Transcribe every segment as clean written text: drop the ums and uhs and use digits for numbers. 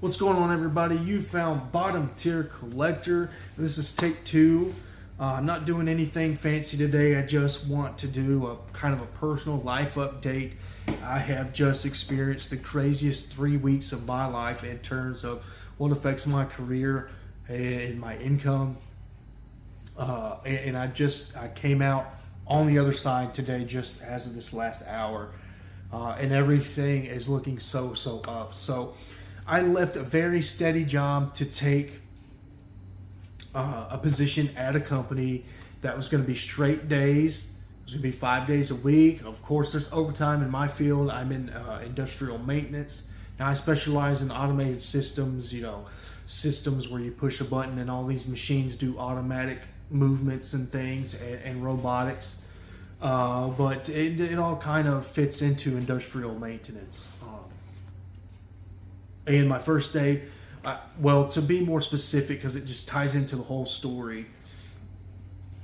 What's going on, everybody? You found Bottom Tier Collector. This is take two. I'm not doing anything fancy today. I just want to do a kind of a personal life update. I have just experienced the craziest 3 weeks of my life in terms of what affects my career and my income. And I came out on the other side today, just as of this last hour, and everything is looking so up. So I left a very steady job to take a position at a company that was going to be straight days. It was going to be 5 days a week. Of course, there's overtime in my field. I'm in industrial maintenance. Now, I specialize in automated systems, systems where you push a button and all these machines do automatic movements and things, and robotics. But it all kind of fits into industrial maintenance. And my first day, well, to be more specific, because it just ties into the whole story,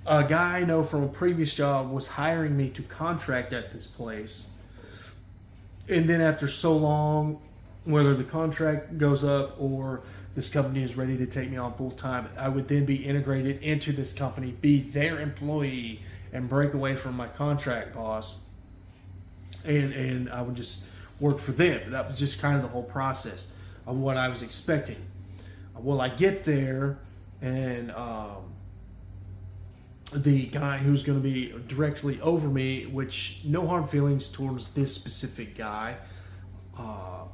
a guy I know from a previous job was hiring me to contract at this place. And then after so long, whether the contract goes up or this company is ready to take me on full time, I would then be integrated into this company, be their employee, and break away from my contract boss. And I would just work for them. That was just kind of the whole process of what I was expecting. Well, I get there, and the guy who's going to be directly over me, which no hard feelings towards this specific guy. I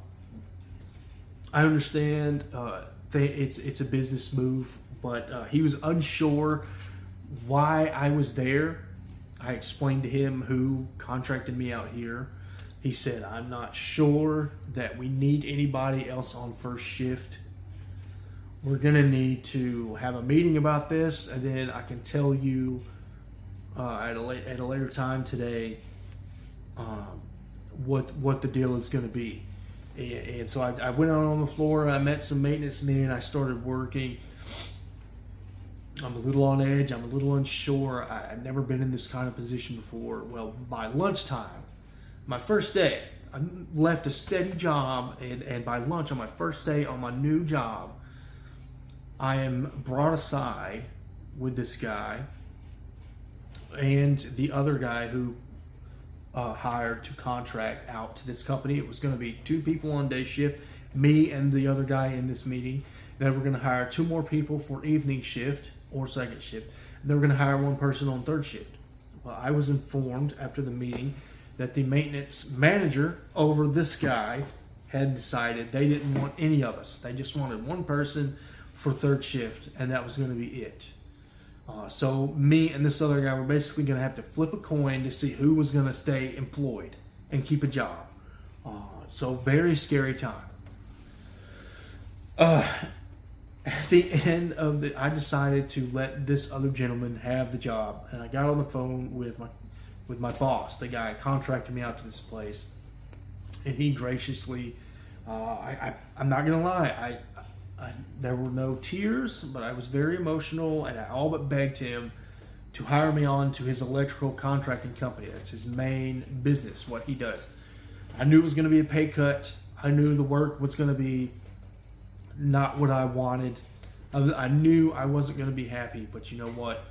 understand it's a business move, but he was unsure why I was there. I explained to him who contracted me out here. He said, I'm not sure that we need anybody else on first shift. We're going to need to have a meeting about this, and then I can tell you at a later time today what the deal is going to be. And so I went out on the floor, I met some maintenance men, I started working. I'm a little on edge, I'm a little unsure. I've never been in this kind of position before. Well, by lunchtime, my first day, I left a steady job, and by lunch on my first day on my new job, I am brought aside with this guy and the other guy who hired to contract out to this company. It was going to be 2 people on day shift, me and the other guy in this meeting. Then we're going to hire 2 more people for evening shift or second shift. And then we're going to hire 1 person on third shift. Well, I was informed after the meeting that the maintenance manager over this guy had decided they didn't want any of us. They just wanted 1 person for third shift, and that was going to be it. So me and this other guy were basically going to have to flip a coin to see who was going to stay employed and keep a job. So very scary time. At the end of I decided to let this other gentleman have the job, and I got on the phone with my boss, the guy contracted me out to this place, and he graciously, I'm not gonna lie, there were no tears, but I was very emotional, and I all but begged him to hire me on to his electrical contracting company. That's his main business, what he does. I knew it was going to be a pay cut. I knew the work was going to be not what I wanted. I knew I wasn't going to be happy, but you know what?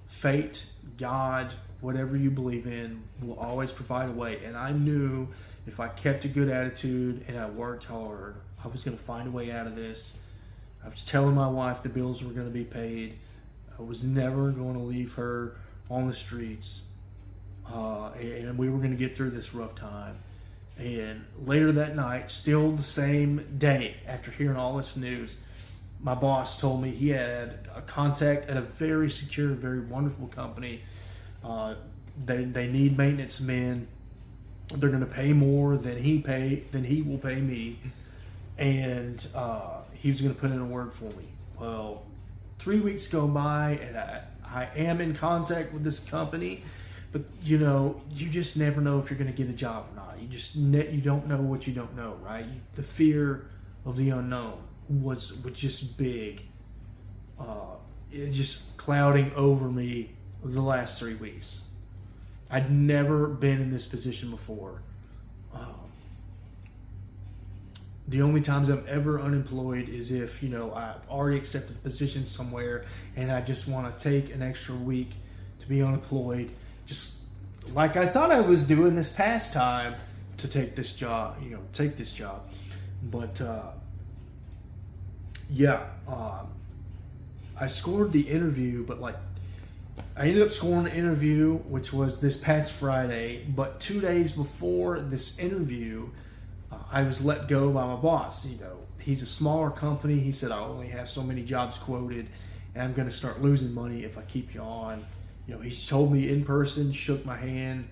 Fate, God, whatever you believe in, will always provide a way. And I knew if I kept a good attitude and I worked hard, I was going to find a way out of this. I was telling my wife the bills were going to be paid. I was never going to leave her on the streets. And we were going to get through this rough time. And later that night, still the same day, after hearing all this news, my boss told me he had a contact at a very secure, very wonderful company. They need maintenance men. They're going to pay more than he will pay me. And he was going to put in a word for me. Well, 3 weeks go by, and I am in contact with this company, but you just never know if you're going to get a job or not. You don't know what you don't know, right? The fear of the unknown was just big. It just clouding over me the last 3 weeks. I'd never been in this position before. The only times I'm ever unemployed is if, I've already accepted a position somewhere and I just want to take an extra week to be unemployed, just like I thought I was doing this past time to take this job, But, I scored the interview, but I ended up scoring the interview, which was this past Friday, but 2 days before this interview, I was let go by my boss. He's a smaller company. He said, I only have so many jobs quoted, and I'm going to start losing money if I keep you on. He told me in person, shook my hand,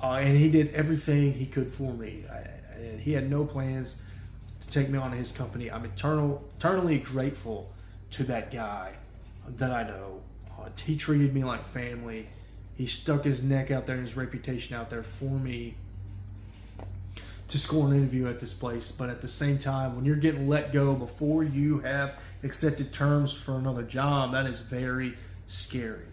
and he did everything he could for me. And he had no plans to take me on to his company. I'm eternally grateful to that guy that I know. He treated me like family. He stuck his neck out there and his reputation out there for me to score an interview at this place. But at the same time, when you're getting let go before you have accepted terms for another job, that is very scary.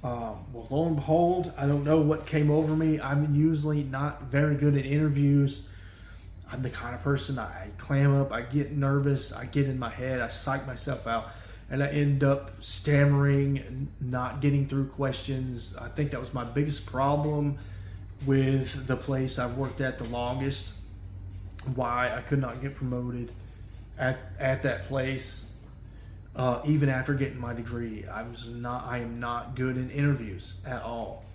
Well, lo and behold, I don't know what came over me. I'm usually not very good at interviews. I'm the kind of person, I clam up, I get nervous, I get in my head, I psych myself out, and I end up stammering, not getting through questions. I think that was my biggest problem with the place I've worked at the longest, why I could not get promoted at that place. Even after getting my degree, I am not good in interviews at all.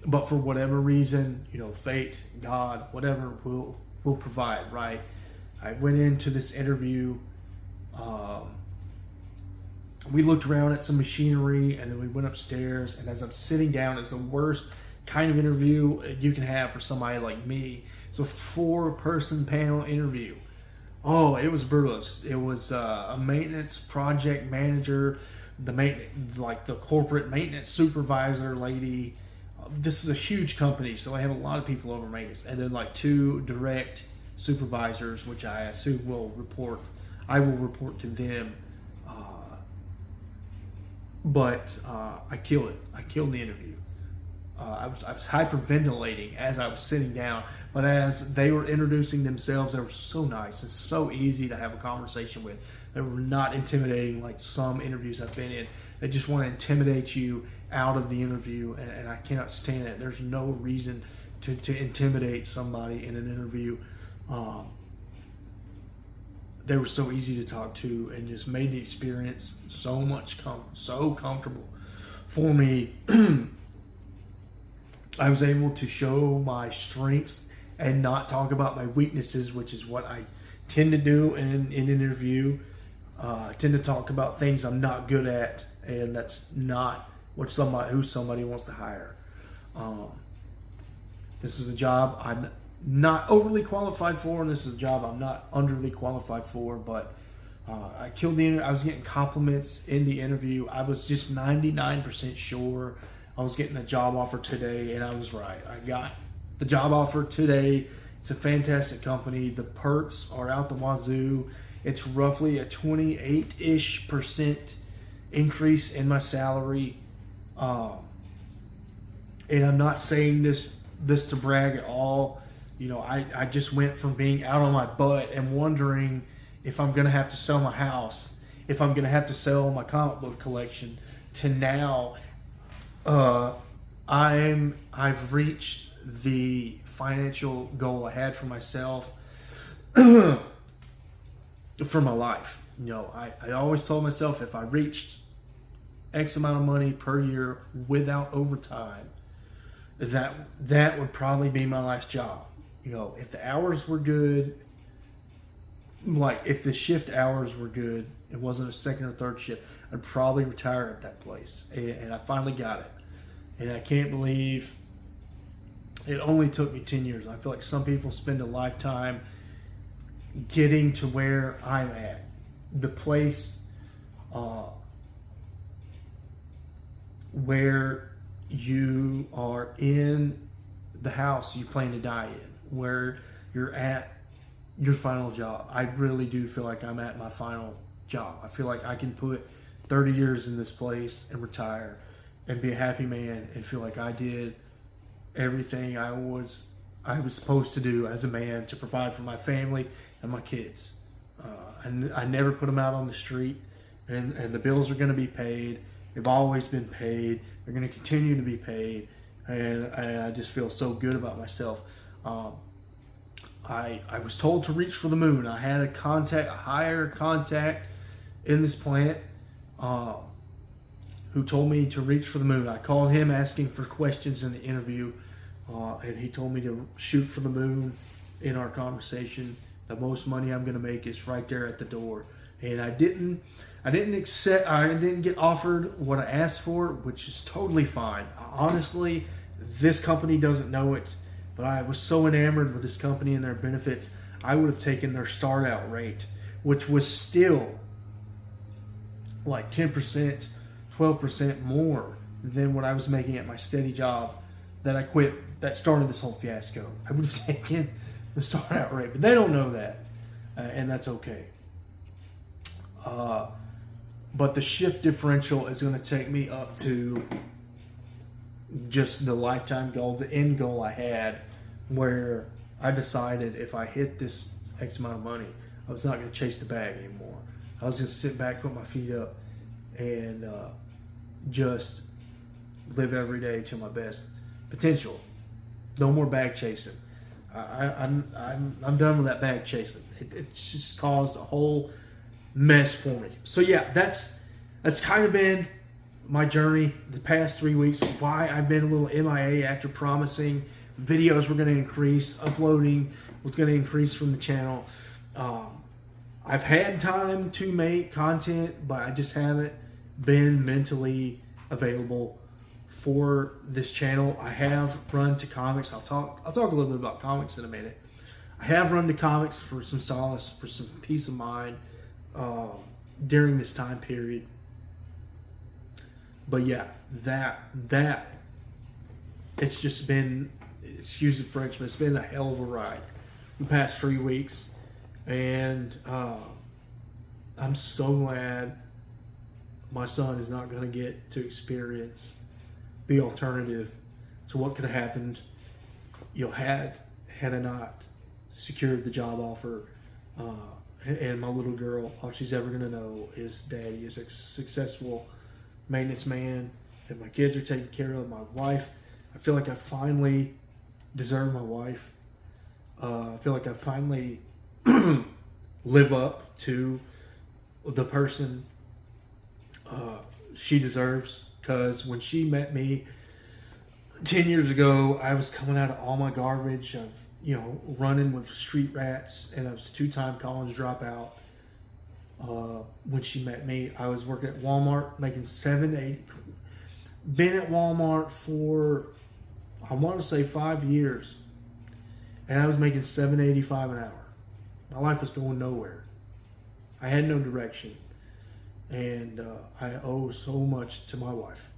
But for whatever reason, fate, God, whatever will provide, right? I went into this interview. We looked around at some machinery, and then we went upstairs. And as I'm sitting down, it's the worst kind of interview you can have for somebody like me. It's a 4-person panel interview. Oh, it was brutal. It was a maintenance project manager, the corporate maintenance supervisor lady. This is a huge company, so I have a lot of people over maintenance, and then 2 direct supervisors, which I assume I will report to them. But I killed it. I killed the interview. I was hyperventilating as I was sitting down, but as they were introducing themselves, they were so nice and so easy to have a conversation with. They were not intimidating like some interviews I've been in. They just want to intimidate you out of the interview, and I cannot stand it. There's no reason to intimidate somebody in an interview. They were so easy to talk to and just made the experience so comfortable for me. I was able to show my strengths and not talk about my weaknesses, which is what I tend to do in an interview. I tend to talk about things I'm not good at, and that's not who somebody wants to hire. This is a job I'm not overly qualified for, and this is a job I'm not underly qualified for, but I killed the interview. I was getting compliments in the interview. I was just 99% sure I was getting a job offer today, and I was right. I got the job offer today. It's a fantastic company. The perks are out the wazoo. It's roughly a 28% increase in my salary. And I'm not saying this to brag at all. I just went from being out on my butt and wondering if I'm going to have to sell my house, if I'm going to have to sell my comic book collection, to now I've reached the financial goal I had for myself for my life. I always told myself if I reached X amount of money per year without overtime, that would probably be my last job. If the hours were good, if the shift hours were good, it wasn't a second or third shift, I'd probably retire at that place. And I finally got it. And I can't believe it only took me 10 years. I feel like some people spend a lifetime getting to where I'm at. The place where you are in the house you plan to die in, where you're at your final job. I really do feel like I'm at my final job. I feel like I can put 30 years in this place and retire and be a happy man and feel like I did everything I was I was supposed to do as a man to provide for my family and my kids. And I never put them out on the street, and the bills are going to be paid. They've always been paid. They're going to continue to be paid, and I just feel so good about myself. I was told to reach for the moon. I had a higher contact in this plant who told me to reach for the moon. I called him asking for questions in the interview, and he told me to shoot for the moon in our conversation. The most money I'm going to make is right there at the door. And I didn't get offered what I asked for, which is totally fine. Honestly, this company doesn't know it, but I was so enamored with this company and their benefits, I would have taken their start out rate, which was still like 10%, 12% more than what I was making at my steady job that I quit, that started this whole fiasco. I would have taken the start out rate, but they don't know that, and that's okay. But the shift differential is going to take me up to just the lifetime goal, the end goal I had, where I decided if I hit this X amount of money, I was not going to chase the bag anymore. I was going to sit back, put my feet up, and just live every day to my best potential. No more bag chasing. I'm done with that bag chasing. It just caused a whole mess for me. So yeah, that's kind of been my journey the past 3 weeks. Why I've been a little MIA after promising videos were going to increase, uploading was going to increase from the channel. I've had time to make content, but I just haven't been mentally available for this channel. I have run to comics. I'll talk a little bit about comics in a minute. I have run to comics for some solace, for some peace of mind during this time period. But yeah, that it's just been, excuse the French, but it's been a hell of a ride the past 3 weeks, and I'm so glad my son is not going to get to experience the alternative to what could have happened, had I not secured the job offer. And my little girl, all she's ever going to know is Daddy is a successful maintenance man, and my kids are taken care of. My wife, I feel like I finally deserve my wife. I feel like I finally live up to the person she deserves, because when she met me 10 years ago, I was coming out of all my garbage of, running with street rats, and I was a 2-time college dropout. When she met me, I was working at Walmart, making $7.80. Been at Walmart for, I want to say 5 years, and I was making $7.85 an hour. My life was going nowhere. I had no direction, and I owe so much to my wife,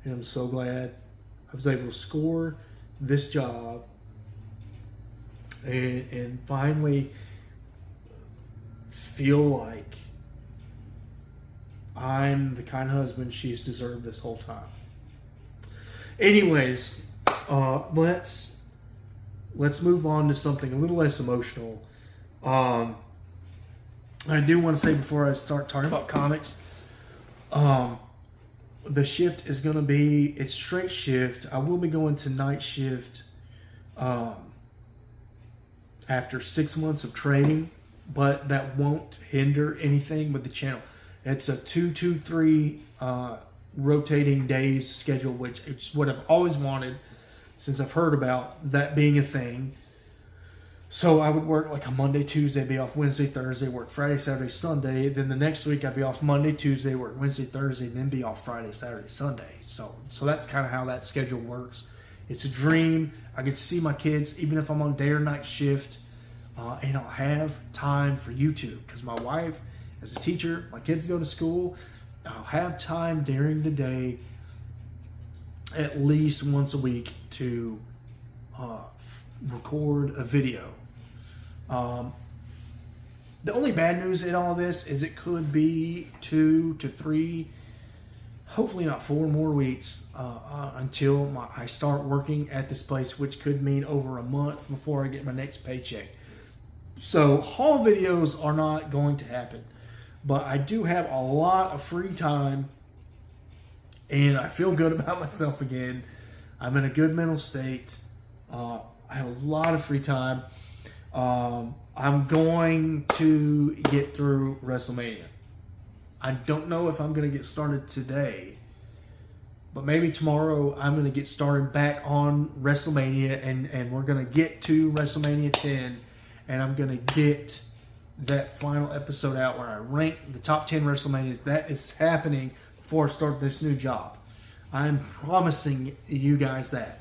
and I'm so glad I was able to score this job and finally feel like I'm the kind of husband she's deserved this whole time. Anyways, let's move on to something a little less emotional. I do want to say before I start talking about comics, the shift is going to be, it's straight shift. I will be going to night shift after 6 months of training, but that won't hinder anything with the channel. It's a 2-2-3 rotating days schedule, which it's what I've always wanted since I've heard about that being a thing. So I would work like a Monday, Tuesday, be off Wednesday, Thursday, work Friday, Saturday, Sunday. Then the next week I'd be off Monday, Tuesday, work Wednesday, Thursday, and then be off Friday, Saturday, Sunday. So that's kind of how that schedule works. It's a dream. I get to see my kids even if I'm on day or night shift, and I'll have time for YouTube because my wife is a teacher. My kids go to school. I'll have time during the day at least once a week to record a video. The only bad news in all this is it could be 2 to 3 hopefully not 4 more weeks until I start working at this place, which could mean over a month before I get my next paycheck. So haul videos are not going to happen, but I do have a lot of free time, and I feel good about myself again. I'm in a good mental state. I have a lot of free time. I'm going to get through WrestleMania. I don't know if I'm going to get started today, but maybe tomorrow I'm going to get started back on WrestleMania, and we're going to get to WrestleMania 10, and I'm going to get that final episode out where I rank the top 10 WrestleManias. That is happening before I start this new job. I'm promising you guys that.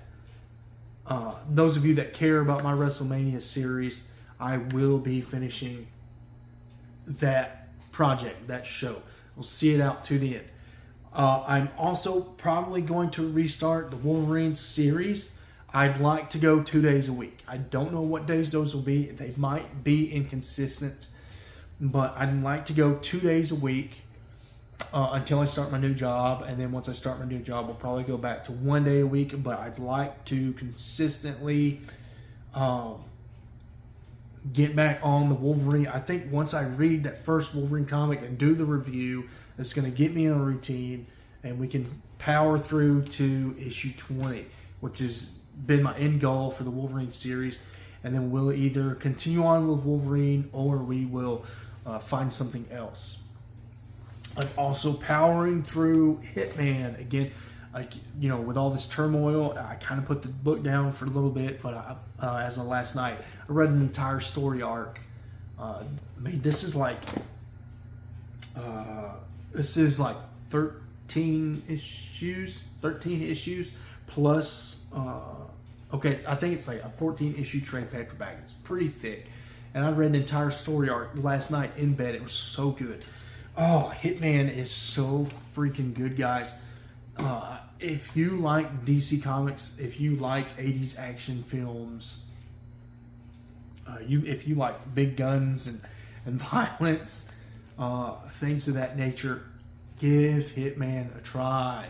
Those of you that care about my WrestleMania series, I will be finishing that project, that show. We'll see it out to the end. I'm also probably going to restart the Wolverine series. I'd like to go 2 days a week. I don't know what days those will be. They might be inconsistent, but I'd like to go 2 days a week until I start my new job. And then once I start my new job, we'll probably go back to 1 day a week. But I'd like to consistently get back on the Wolverine. I think once I read that first Wolverine comic and do the review, it's going to get me in a routine, and we can power through to issue 20, which has been my end goal for the Wolverine series. And then we'll either continue on with Wolverine, or we will find something else. I'm also powering through Hitman again. With all this turmoil, I kind of put the book down for a little bit, but as of last night, I read an entire story arc. This is like 13 issues plus. I think it's like a 14-issue trade paperback. It's pretty thick, and I read an entire story arc last night in bed. It was so good. Oh, Hitman is so freaking good, guys. If you like DC Comics, if you like 80s action films, if you like big guns and violence, things of that nature, give Hitman a try.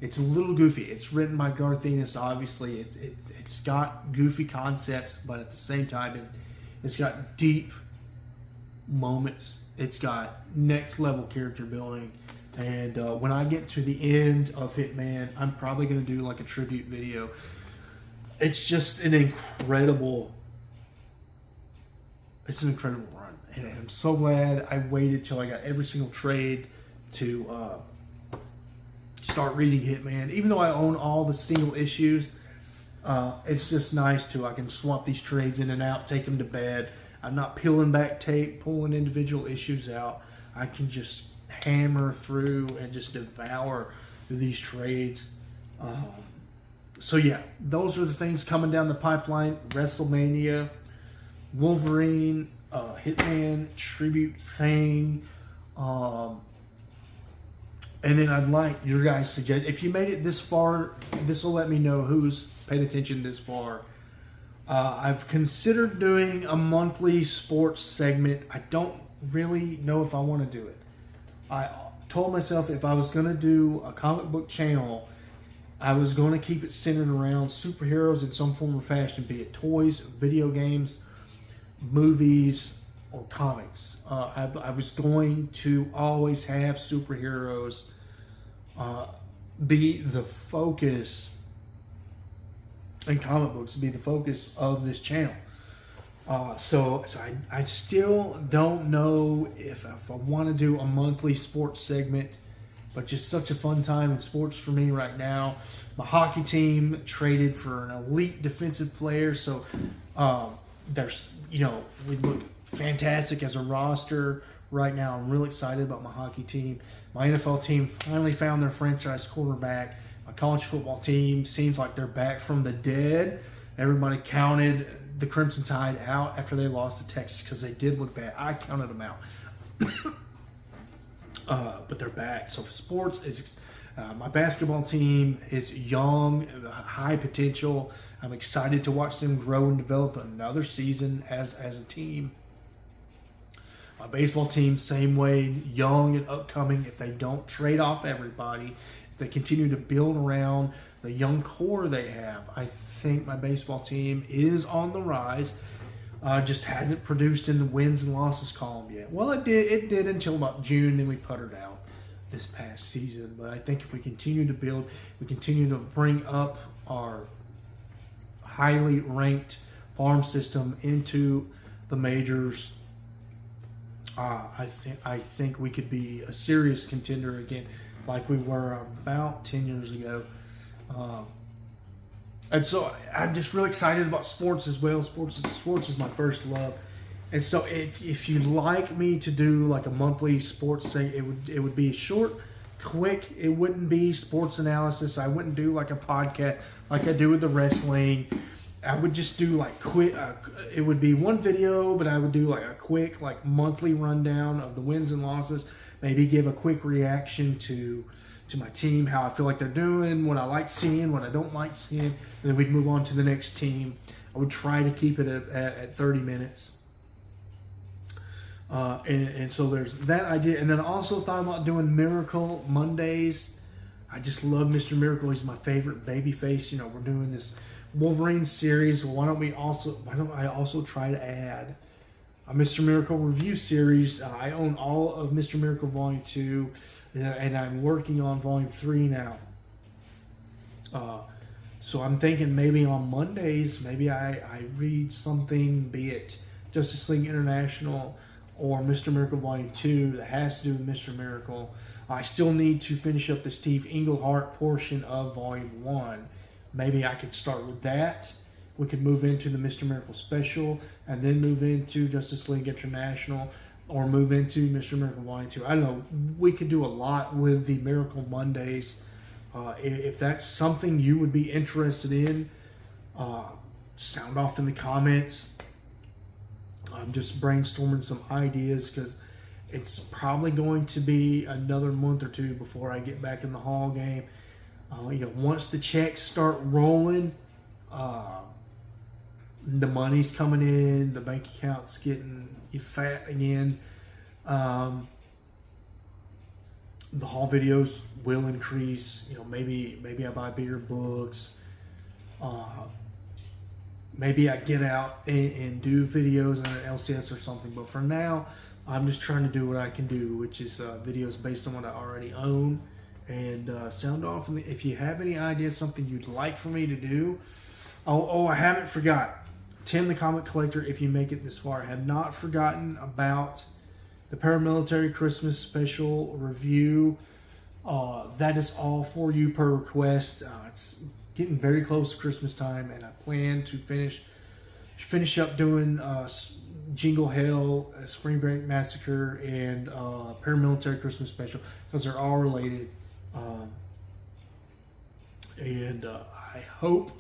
It's a little goofy. It's written by Garth Ennis, obviously. It's got goofy concepts, but at the same time, it's got deep moments. It's got next level character building. And when I get to the end of Hitman, I'm probably going to do like a tribute video. It's just an incredible run. And I'm so glad I waited till I got every single trade to start reading Hitman. Even though I own all the single issues, it's just nice to, I can swap these trades in and out, take them to bed. I'm not peeling back tape, pulling individual issues out. I can just hammer through and just devour these trades. So yeah, those are the things coming down the pipeline. WrestleMania, Wolverine, Hitman, tribute thing. And then I'd like your guys' suggestions. If you made it this far, this will let me know who's paid attention this far. I've considered doing a monthly sports segment. I don't really know if I want to do it. I told myself if I was going to do a comic book channel, I was going to keep it centered around superheroes in some form or fashion, be it toys, video games, movies, or comics. I was going to always have superheroes be the focus, and comic books be the focus of this channel. So I still don't know if I want to do a monthly sports segment, but just such a fun time in sports for me right now. My hockey team traded for an elite defensive player, so we look fantastic as a roster right now. I'm really excited about my hockey team. My NFL team finally found their franchise quarterback. My college football team seems like they're back from the dead. Everybody counted the Crimson Tide out after they lost to Texas because they did look bad. I counted them out. But they're back. So for sports, is my basketball team is young, high potential. I'm excited to watch them grow and develop another season as a team. My baseball team, same way, young and upcoming. If they don't trade off everybody, if they continue to build around the young core they have, I think my baseball team is on the rise. Just hasn't produced in the wins and losses column yet. Well, it did. It did until about June, then we puttered out this past season. But I think if we continue to build, we continue to bring up our highly ranked farm system into the majors, I think we could be a serious contender again, like we were about 10 years ago. And so I'm just really excited about sports as well. Sports is my first love. And so if you'd like me to do like a monthly sports thing, it would be short, quick. It wouldn't be sports analysis. I wouldn't do like a podcast like I do with the wrestling. I would just do like quick. It would be one video, but I would do like a quick like monthly rundown of the wins and losses. Maybe give a quick reaction to my team, how I feel like they're doing, what I like seeing, what I don't like seeing, and then we'd move on to the next team. I would try to keep it at 30 minutes. And so there's that idea. And then I also thought about doing Miracle Mondays. I just love Mr. Miracle. He's my favorite babyface. You know, we're doing this Wolverine series. Well, why don't I also try to add a Mr. Miracle review series? I own all of Mr. Miracle Volume 2, and I'm working on Volume 3 now. So I'm thinking maybe on Mondays, maybe I read something, be it Justice League International or Mr. Miracle Volume 2 that has to do with Mr. Miracle. I still need to finish up the Steve Englehart portion of Volume 1. Maybe I could start with that. We could move into the Mr. Miracle special and then move into Justice League International or move into Mr. Miracle Volume 2. I don't know. We could do a lot with the Miracle Mondays. If that's something you would be interested in, sound off in the comments. I'm just brainstorming some ideas because it's probably going to be another month or two before I get back in the Hall game. Once the checks start rolling, the money's coming in, the bank account's getting fat again. The Hall videos will increase. Maybe I buy bigger books. Maybe I get out and do videos on an LCS or something. But for now, I'm just trying to do what I can do, which is videos based on what I already own. And sound off. If you have any ideas, something you'd like for me to do. Oh, I haven't forgot. Tim the Comic Collector, if you make it this far, I have not forgotten about the Paramilitary Christmas Special review. That is all for you per request. It's getting very close to Christmas time, and I plan to finish up doing Jingle Hell, Spring Break Massacre, and Paramilitary Christmas Special because they're all related. I hope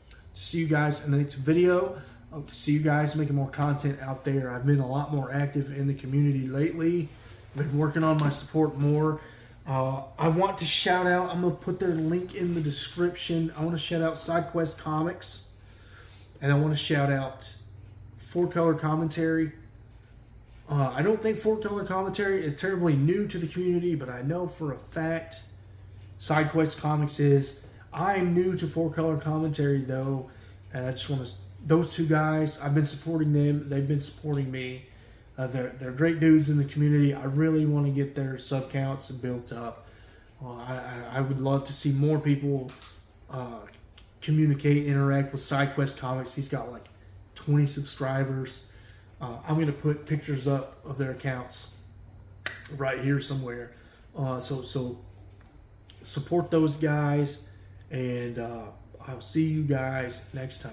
to see you guys in the next video. I hope to see you guys making more content out there. I've been a lot more active in the community lately. I've been working on my support more. I want to shout out, I'm going to put their link in the description. I want to shout out SideQuest Comics. And I want to shout out 4Color Commentary. I don't think 4Color Commentary is terribly new to the community, but I know for a fact SideQuest Comics is. I'm new to 4Color Commentary, though, and I just want to... Those two guys, I've been supporting them. They've been supporting me. They're great dudes in the community. I really want to get their sub counts built up. I would love to see more people communicate, interact with SideQuest Comics. He's got like 20 subscribers. I'm going to put pictures up of their accounts right here somewhere. So support those guys, and I'll see you guys next time.